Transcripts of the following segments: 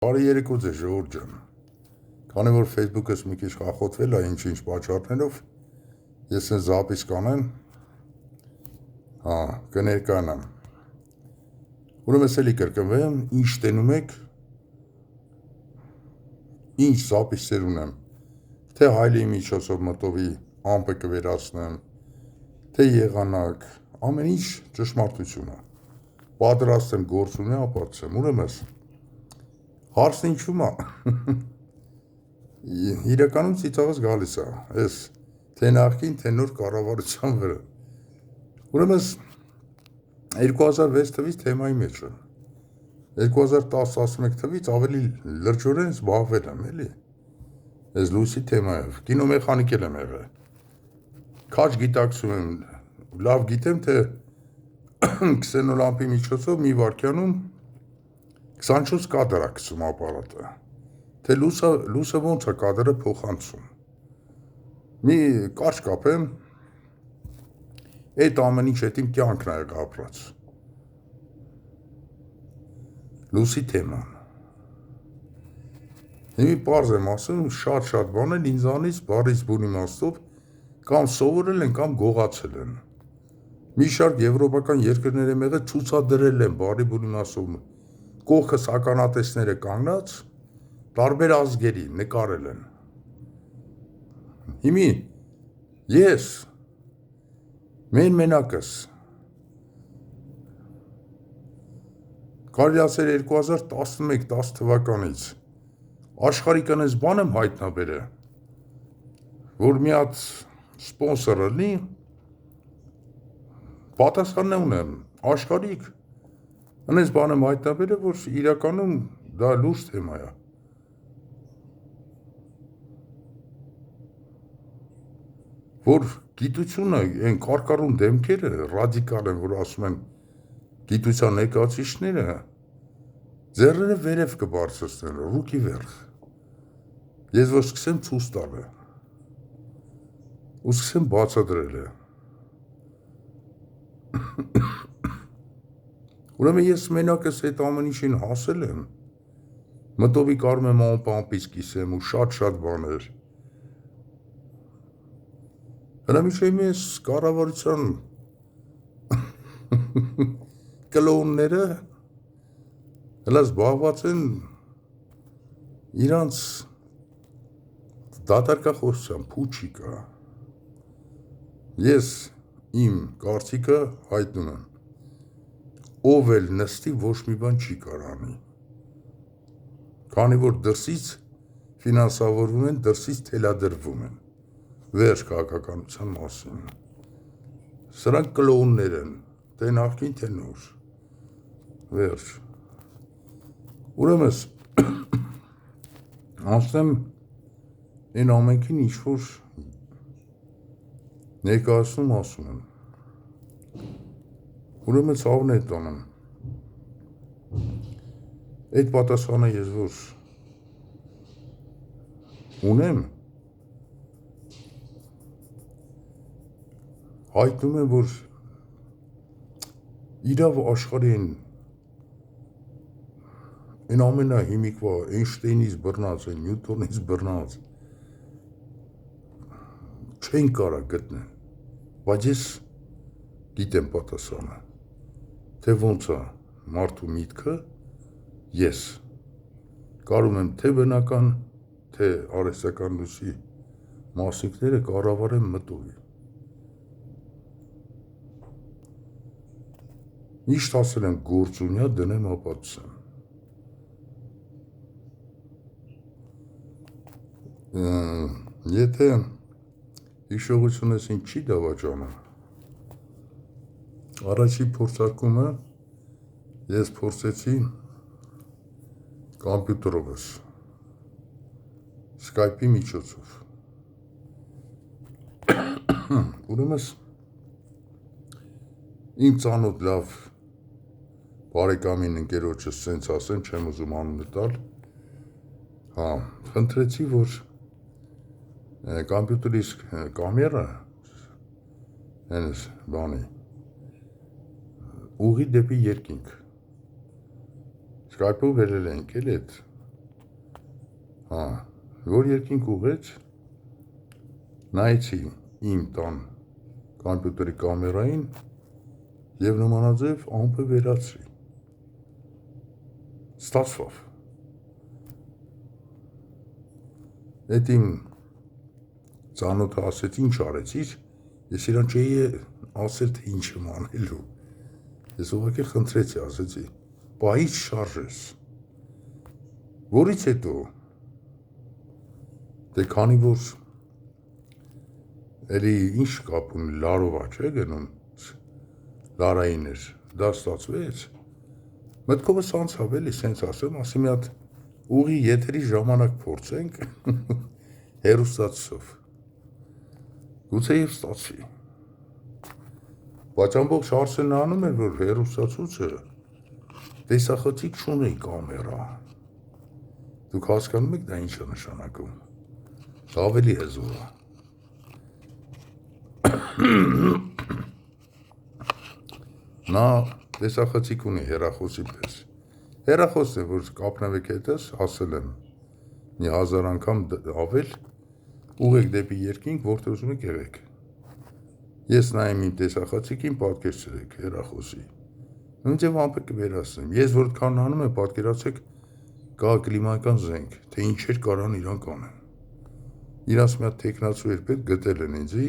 Բարի երեկո ձեզ ժողովուրդ ջան։ Քանի որ Facebook-ս մի քիչ խախոտվել է ինչ-ինչ պատճառներով, ես այն զապիս կանեմ, կներկայանամ։ Ուրեմն էլի կրկնվեմ, ինչ տենում եք, ինչ զապիսներ ունեմ, թե հայլի միջոցով մտովի ամպը կվերացնեմ, թե եղանակ, ամեն ինչ ճշմարտությունը։ Պատրաստ եմ գործ ունեմ, ապացուցեմ, ուրեմն հարցն ինչու՞մ է։ Իրականում ծիծաղս գալիս է, այս թե նախկին, թե նոր կառավարության վրա։ Ուրեմն 2006 թվից թեմայի մեջ եմ։ 2010-11 թվից ավելի լրջորեն զբաղվել եմ, էլի։ Այս լույսի թեմայով, կինոմեխանիկ եմ եղել։ Քաջ գիտակցում եմ, լավ գիտեմ, թե քսենոլամպի միջոցով մի վայրկյանում 24 կադր է գցում ապարատը, թե լույսը ոնց է կադրը փոխանցում։ Մի կարճ կապեմ, այդ ամեն ինչ հետ իմ կյանքն է եղել ապրած։ Լույսի թեման։ Հիմի պարզ եմ ասում, շատ բաներ ինձանից բարից բուն իմաստով կամ սովորել են, կամ գողացել են։ Մի շարք եվրոպական երկրներ եմ եղել, ցուցադրել են բարի բուն իմաստով, կողքս ականատեսները կանգնած, տարբեր ազգերի նկարել են։ Հիմի ես մենակս կարելի ասել 2011-10 թվականից աշխարհի կնես բան եմ հայտնաբերել, որ մի հատ սպոնսոր լինի, պատասխանն ունեմ, աշխարհիկ այնպես բան եմ հայտնաբերել, որ իրականում դա լուրջ թեմա է։ Որ գիտությունը, այն կարկառուն դեմքերը ռադիկալ են, որ ասում են գիտության ներկայացուցիչները, ձեռները վերև կբարձրացնեն, ռուկի վեր։ Ես որ սկսեմ ցույց տալը, ու սկսեմ բացատրելը։ Ուրեմն ես մենակս այդ ամեն ինչին հասել եմ, մտովի կարում եմ ամպից կիսեմ ու շատ բաներ։ Հրամիշեմ ես կառավարության կլոունները հլա զբաղված են իրանց դատարկախոսության փուչիկա։ Ես իմ կարծիքը հայտնում եմ, ով էլ նստի ոչ մի բան չի կարող անի։ Քանի որ դրսից ֆինանսավորվում են, դրսից թելադրվում են, վերջ քաղաքականության մասին։ Սրանք կլոուններ են, թե նախկին, թե նոր, վերջ։ Ուրեմն ասեմ այն ամենքին ինչ-որ ներկայացնում ասում եմ։ Ուրեմն ցավն է տանում։ Այդ պատասխանը ես որ ունեմ, հայտնում եմ, որ իրավ աշխարհի այն ամենահիմիկվա Էյնշտեյնից բռնած, Նյուտոնից բռնած չեն կարող գտնել, բայց ես գիտեմ պատասխանը, թե ոնց է մարդու միտքը, ես կարում եմ թե բնական, թե արհեստական լույսի մասնիկները կառավարեմ մտովի։ Միշտ ասել եմ գործունյա դնեմ ապացուցեմ։ Եթե հիշողությունս ինձ չի դավաճանում, առաջի փորձարկումը ես փորձեցի կոմպյուտերովս, Skype-ի միջոցով։ Ուրեմն իմ ծանոթ լավ բարեկամին ընկերոջս սենց ասեմ, չեմ ուզում անունը տալ, խնդրեցի, որ կոմպյուտերի կամերա, հենց բանի, ուղի դեպի երկինք, Skype-ով վերել ենք էլ էդ Հա, որ երկինք ուղեց, նայեցի իմ տան կամպյուտերի կամերային և նմանաձև ամպը վերացրի, ստացվավ, էդ իմ ծանոթը ասեց ինչ արեցիր, ես իրան չէի ասել թե ինչ եմ անելու, ես ուղղակի խնդրեցի, ասեցի, պահից շարժես, որից հետո, դե քանի որ էլի ինչ կապ ունի լարովա չէ գնում, լարային էր, դա ստացվեց, մտքովս անցավ էլի, սենց ասեմ, ասի մի հատ ուղի եթերի ժամանակ փորձենք, հեռուստացով, գուցե և ստացվի, բայց ամբողջ Արսենը անում էր, որ հեռուստացուցը տեսախցիկ չունի կամերա, դուք հասկանում եք դա ինչ է նշանակում, դա ավելի հզոր է, նա տեսախցիկ ունի հեռախոսի պես, հեռախոսն է, որ կապնավեք հետս, ասել եմ, մի 1000 անգամ ավել, ուղեք դեպի երկինք, որտեղ ուզում եք եղեք, ես նայեմ իմ տեսախցիկին, պատկերացրեք հեռախոսի, նույնձև ամպը կվերացնեմ, ես որքան անում եմ, պատկերացրեք, կա կլիմայական զենք, թե ինչեր կարան իրանք անեն, իրանց մի հատ թեկնածու էր պետք գտել են ինձի,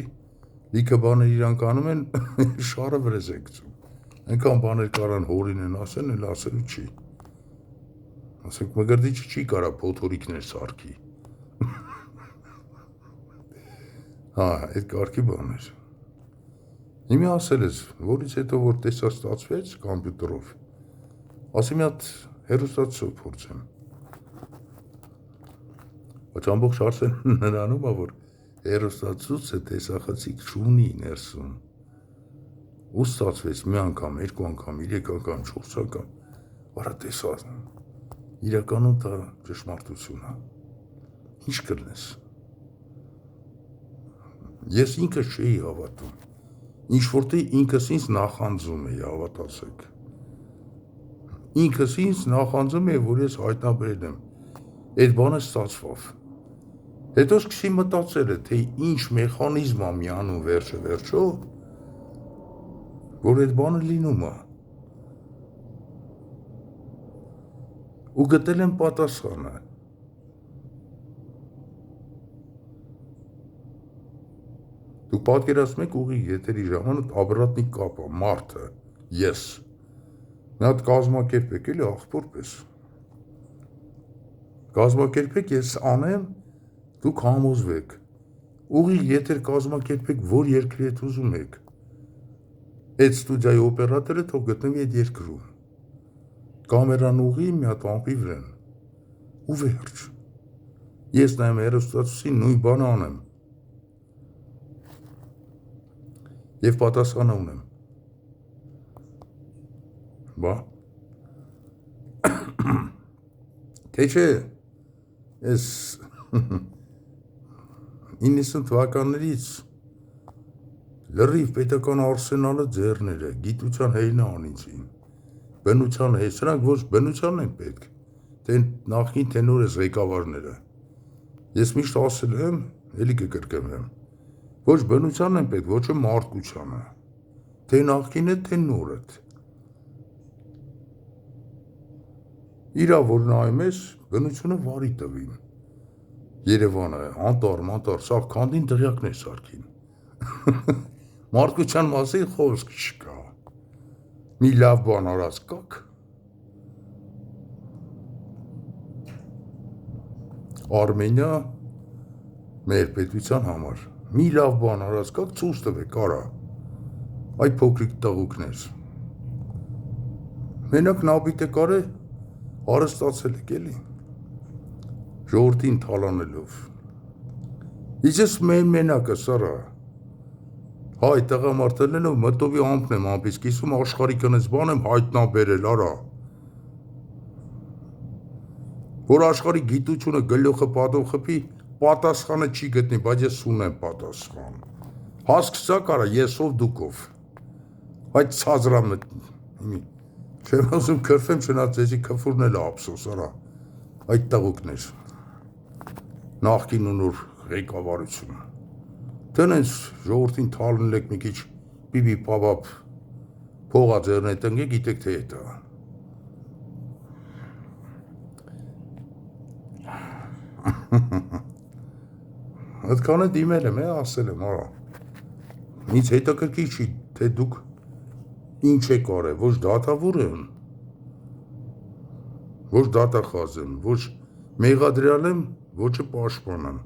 լիքը բաներ իրանք անում են, շարը վրեզ է գցում, այնքան բաներ կարան հորին են ասեն, էլ ասելու չի, ասենք մգրդիչը չի կարա փոթորիկներ սարքի, հա, այդ կարգի բան էր, Հիմի ասել ես, որից հետո որ տեսա ստացվեց կամպյուտերով, ասի մի հատ հեռուստացույց փորձեմ, բայց ամբողջ Արսենը նրանում է, որ հեռուստացույցը տեսախցիկ չունի ներսում, ու ստացվեց մի անգամ, երկու անգամ, 3 անգամ, 4 անգամ, արա տեսա, իրականում դա ճշմարտություն է, ինչ կլնես, ես ինքս չէի հավատում, ինչ-որտեղ ինքս ինձ նախանձում էի, հավատացեք, ինքս ինձ նախանձում էի, որ ես հայտնաբերել եմ, այդ բանը ստացվավ, հետո սկսի մտածել է, թե ինչ մեխանիզմ է միանում վերջը, որ այդ բանը լինում է, ու գտել եմ պատասխանը, դուք պատկերացնում եք ուղի եթերի ժամանակ աբրատնի կապը, մարդը, ես, մի հատ կազմակերպեք էլի աղբոր պես, կազմակերպեք ես անեմ, դուք համոզվեք, ուղի եթեր կազմակերպեք, որ երկրի հետ ուզում եք, այդ ստուդիայի օպերատորը թող գտնվի այդ երկրում, կամերան ուղի մի հատ ամպի վրան, ու վերջ, ես նայեմ հեռուստացույցի նույն բանը անեմ, և պատասխանը ունեմ, բա, թե չէ, ես 90 թվականներից լրիվ պետական արսենալը ձեռները, գիտության հեյնը անիցին, բնության հետ, սրանք ոչ բնության են պետք, թե նախին թե նոր ես ղեկավարները, ես միշտ ասել եմ, էլի կկրկնեմ, ոչ բնության են պետք, ոչ մարդկությանը, թե նախքին է, թե նորդ, իրա որ նայում ես, բնությունը վարի տվին, Երևանը, անտար, սաղ քանդին դղյակներ սարքին, մարդկության մասին խոսք չկա, մի լավ բան արած կաք, Արմենիա մեր պետության համար, մի լավ բան արած կաք ցույց տվեք, արա, այդ փոքրիկ տղուկներ, մենակ նաբիտ է կարե, հարստացել եք էլի, ժողովրդին թալանելով, իցես մենակը սարա, հայ տղամարդելելով մտովի ամպն եմ ամպից կիսում աշխարի կնեց բան եմ հայտնաբերել, արա, որ աշխարի գիտությունը գլյոխը պատով խպի, պատասխանը չի գտնի, բայց ես ունեմ պատասխան, հասկսա կարա եսով դուքով, այդ ծազրամը, չեմ ասում կրվեմ չնա ձեզի կվուրն էլ ապսոս, արա, այդ տղուկներ, նախկին ու նոր ղեկավարություն։ Տնենց ժողովրդին թալնելեք մի քիչ պիպի պապապ փողա ձեռնե տնկե գիտեք թե է դա։ Այդքանը դիմել եմ, ասել եմ, արա։ Ինձ հետաքրքիր չի, թե դուք ինչ եք արել, ոչ դատավոր եմ, ոչ դատախազ եմ, ոչ մեղադրյալ եմ, ոչ պաշտպան եմ։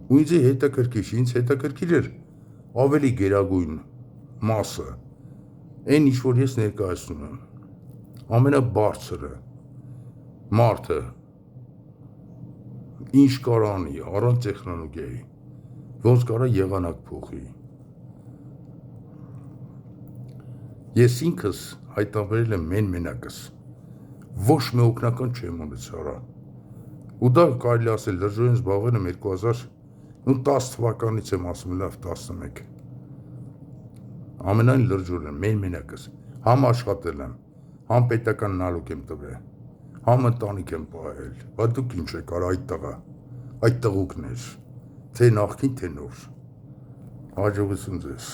Ու ինձ հետաքրքիր էր ավելի գերագույն մասը, այն ինչ որ ես ներկայացնում եմ, ամենաբարձրը, մարդը, ինչ կարա անի, առանց տեխնոլոգիայի, ոնց կարա եղանակ փոխի։ Ես ինքս հայտնաբերել եմ մենակս, ոչ մի օգնական չեմ ունեցել, ու դա կարելի ասել լրջորեն զբաղվել եմ 2010 թվականից եմ ասում, լավ 11, ամենայն լրջորեն, մենակս, համ աշխատել եմ, համ պետական նալոգ եմ տվել, համ ընտանիք եմ պահել, բայց դուք ինչ եք արա այդ տղա, այդ տղուկներ, թե նախքին, թե նոր, հաջողություն ձեզ։